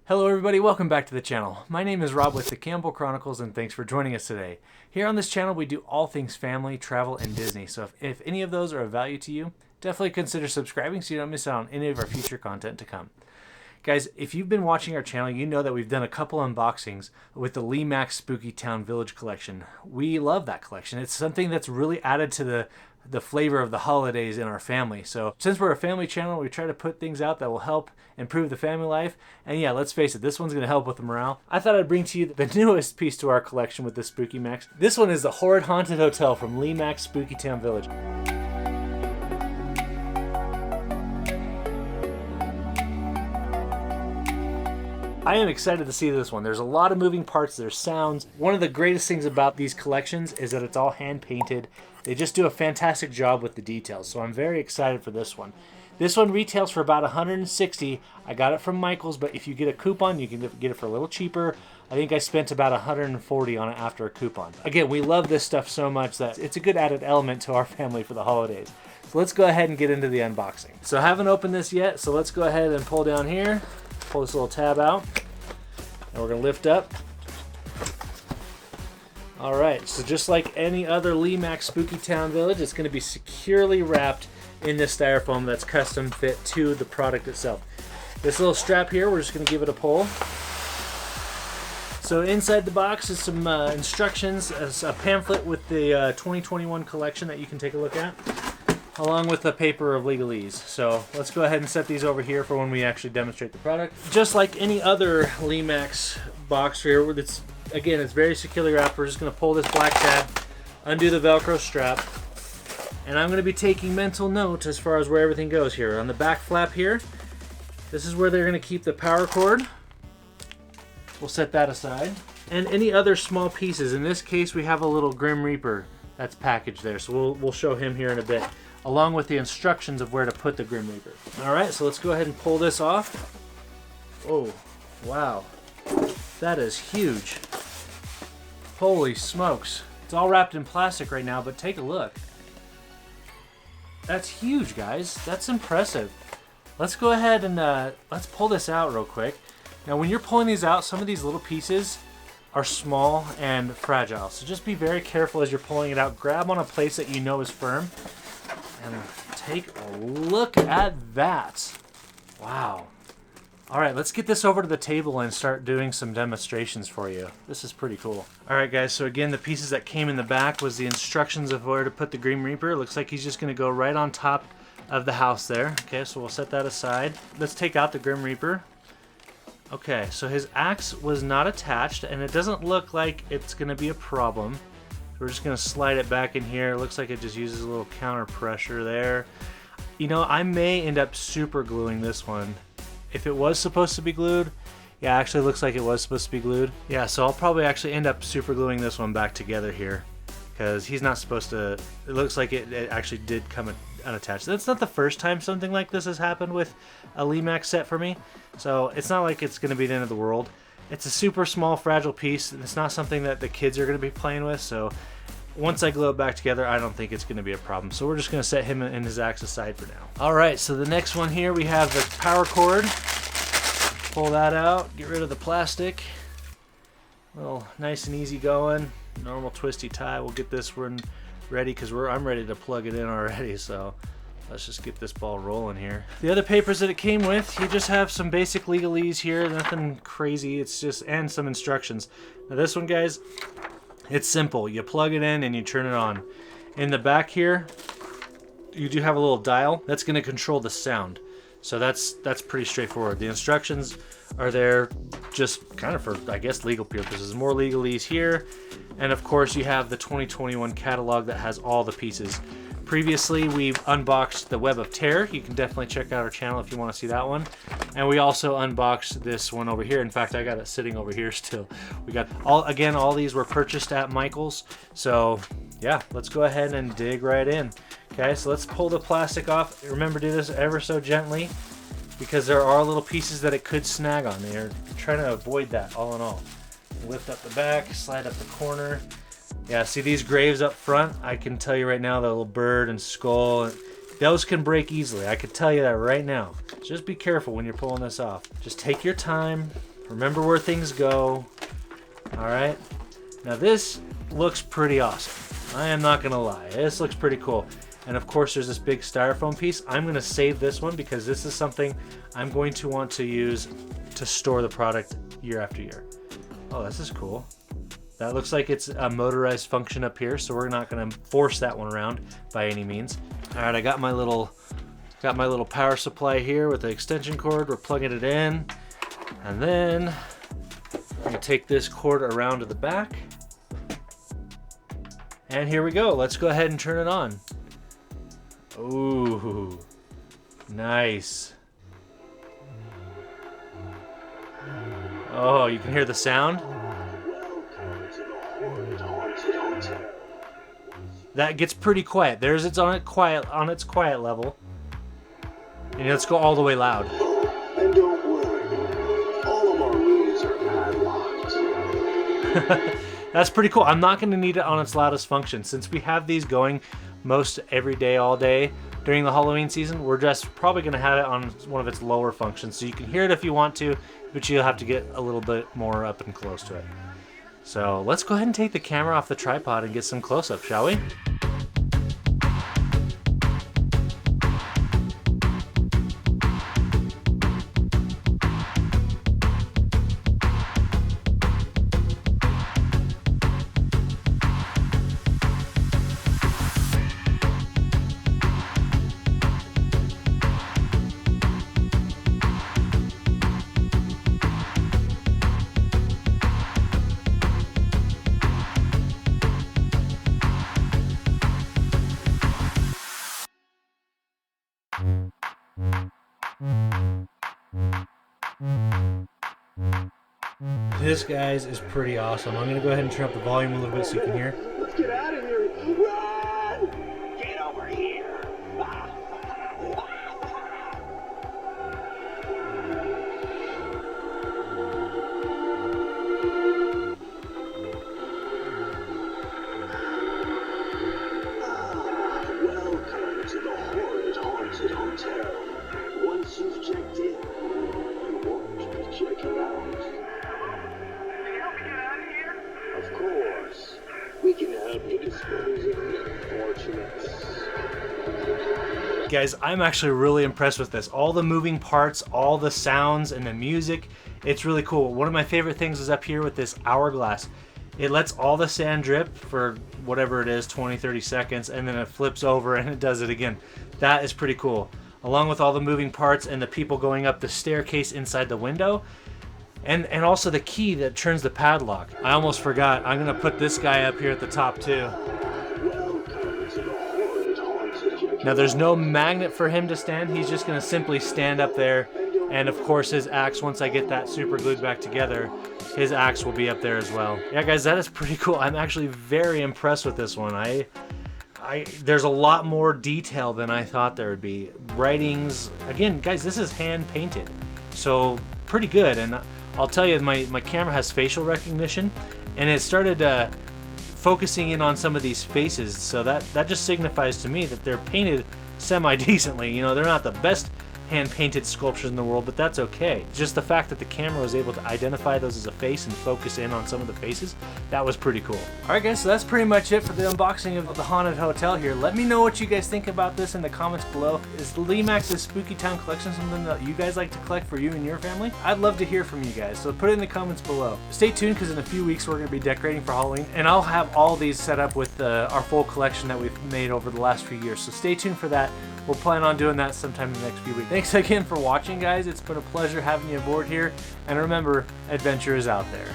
Hello everybody, welcome back to the channel. My name is Rob with the Campbell Chronicles and thanks for joining us today. Here on this channel we do all things family, travel, and Disney, so if any of those are of value to you, definitely consider subscribing so you don't miss out on any of our future content to come. Guys, if you've been watching our channel, you know that we've done a couple unboxings with the Lemax Spooky Town Village collection. We love that collection. It's something that's really added to the flavor of the holidays in our family. So since we're a family channel, we try to put things out that will help improve the family life. And yeah, let's face it, this one's gonna help with the morale. I thought I'd bring to you the newest piece to our collection with the Spooky Max. This one is the Horrid Haunted Hotel from Lemax Spooky Town Village. I am excited to see this one. There's a lot of moving parts, there's sounds. One of the greatest things about these collections is that it's all hand painted. They just do a fantastic job with the details, so I'm very excited for this one. This one retails for about $160. I got it from Michael's, but if you get a coupon, you can get it for a little cheaper. I think I spent about $140 on it after a coupon. Again, we love this stuff so much that it's a good added element to our family for the holidays. So let's go ahead and get into the unboxing. So I haven't opened this yet, so let's go ahead and pull down here. Pull this little tab out, and we're gonna lift up. All right, so just like any other Lemax Spooky Town Village, it's gonna be securely wrapped in this styrofoam that's custom fit to the product itself. This little strap here, we're just gonna give it a pull. So inside the box is some instructions, a pamphlet with the 2021 collection that you can take a look at, along with a paper of legalese. So let's go ahead and set these over here for when we actually demonstrate the product. Just like any other Lemax box here, it's very securely wrapped. We're just gonna pull this black tab, undo the Velcro strap, and I'm gonna be taking mental note as far as where everything goes here. On the back flap here, this is where they're gonna keep the power cord. We'll set that aside. And any other small pieces. In this case, we have a little Grim Reaper that's packaged there, so we'll show him here in a bit, along with the instructions of where to put the Grim Reaper. All right, so let's go ahead and pull this off. Oh, wow. That is huge. Holy smokes. It's all wrapped in plastic right now, but take a look. That's huge, guys. That's impressive. Let's go ahead and let's pull this out real quick. Now, when you're pulling these out, some of these little pieces are small and fragile, so just be very careful as you're pulling it out. Grab on a place that you know is firm, and take a look at that. Wow. All right, let's get this over to the table and start doing some demonstrations for you. This is pretty cool. All right, guys, so again, the pieces that came in the back was the instructions of where to put the Grim Reaper. It looks like he's just gonna go right on top of the house there. Okay, so we'll set that aside. Let's take out the Grim Reaper. Okay, so his axe was not attached, and it doesn't look like it's gonna be a problem. We're just gonna slide it back in here. It looks like it just uses a little counter pressure there. You know, I may end up super gluing this one. If it was supposed to be glued, yeah, actually looks like it was supposed to be glued. Yeah, so I'll probably actually end up super gluing this one back together here, because he's not supposed to, it looks like it actually did come unattached. That's not the first time something like this has happened with a Lemax set for me, so it's not like it's gonna be the end of the world. It's a super small, fragile piece, and it's not something that the kids are gonna be playing with, so once I glue it back together, I don't think it's gonna be a problem. So we're just gonna set him and his axe aside for now. All right, so the next one here, we have the power cord. Pull that out, get rid of the plastic. Well, nice and easy going. Normal twisty tie. We'll get this one ready because I'm ready to plug it in already. So let's just get this ball rolling here. The other papers that it came with, you just have some basic legalese here, nothing crazy. It's just, and some instructions. Now this one, guys, it's simple. You plug it in and you turn it on. In the back here, you do have a little dial that's going to control the sound. So that's pretty straightforward. The instructions are there just kind of for, I guess, legal purposes. More legalese here. And of course you have the 2021 catalog that has all the pieces. Previously we've unboxed the Web of Terror. You can definitely check out our channel if you want to see that one. And we also unboxed this one over here. In fact, I got it sitting over here still. We got all these were purchased at Michael's. So yeah, let's go ahead and dig right in. Okay, so let's pull the plastic off. Remember, do this ever so gently because there are little pieces that it could snag on there. Trying to avoid that all in all. Lift up the back, slide up the corner. Yeah, see these graves up front? I can tell you right now, the little bird and skull, those can break easily. I could tell you that right now. Just be careful when you're pulling this off. Just take your time, Remember where things go. All right. Now this looks pretty awesome. I am not gonna lie. This looks pretty cool. And of course there's this big styrofoam piece. I'm gonna save this one because this is something I'm going to want to use to store the product year after year. Oh, this is cool. That looks like it's a motorized function up here, so we're not gonna force that one around by any means. All right, I got my little power supply here with the extension cord. We're plugging it in. And then I'm gonna take this cord around to the back. And here we go. Let's go ahead and turn it on. Ooh, nice. Oh, you can hear the sound? That gets pretty quiet. There's its on its quiet level. And let's go all the way loud. And don't worry, all of our rooms are padlocked. That's pretty cool. I'm not going to need it on its loudest function. Since we have these going most every day, all day during the Halloween season, we're just probably going to have it on one of its lower functions. So you can hear it if you want to, but you'll have to get a little bit more up and close to it. So let's go ahead and take the camera off the tripod and get some close-up, shall we? This, guys, is pretty awesome. I'm going to go ahead and turn up the volume a little bit so you can hear. Let's get out of here. Run! Get over here. Welcome to the Horrid Haunted Hotel. Once you've checked in, you won't be checking out. Of course, we can help you dispose of the unfortunates. Guys, I'm actually really impressed with this. All the moving parts, all the sounds, and the music, it's really cool. One of my favorite things is up here with this hourglass. It lets all the sand drip for whatever it is, 20, 30 seconds, and then it flips over and it does it again. That is pretty cool. Along with all the moving parts and the people going up the staircase inside the window. And also the key that turns the padlock. I almost forgot. I'm going to put this guy up here at the top too. Now there's no magnet for him to stand. He's just going to simply stand up there. And of course his axe, once I get that super glued back together, his axe will be up there as well. Yeah, guys, that is pretty cool. I'm actually very impressed with this one. There's a lot more detail than I thought there would be. Writings, again, guys, this is hand painted. So pretty good. And I'll tell you, my camera has facial recognition, and it started focusing in on some of these faces, so that just signifies to me that they're painted semi-decently. You know, they're not the best hand-painted sculptures in the world, but that's okay. Just the fact that the camera was able to identify those as a face and focus in on some of the faces, that was pretty cool. Alright guys, so that's pretty much it for the unboxing of the Haunted Hotel here. Let me know what you guys think about this in the comments below. Is Lemax's Spooky Town collection something that you guys like to collect for you and your family? I'd love to hear from you guys, so put it in the comments below. Stay tuned, because in a few weeks we're going to be decorating for Halloween, and I'll have all these set up with our full collection that we've made over the last few years, so stay tuned for that. We'll plan on doing that sometime in the next few weeks. Thanks again for watching, guys. It's been a pleasure having you aboard here. And remember, adventure is out there.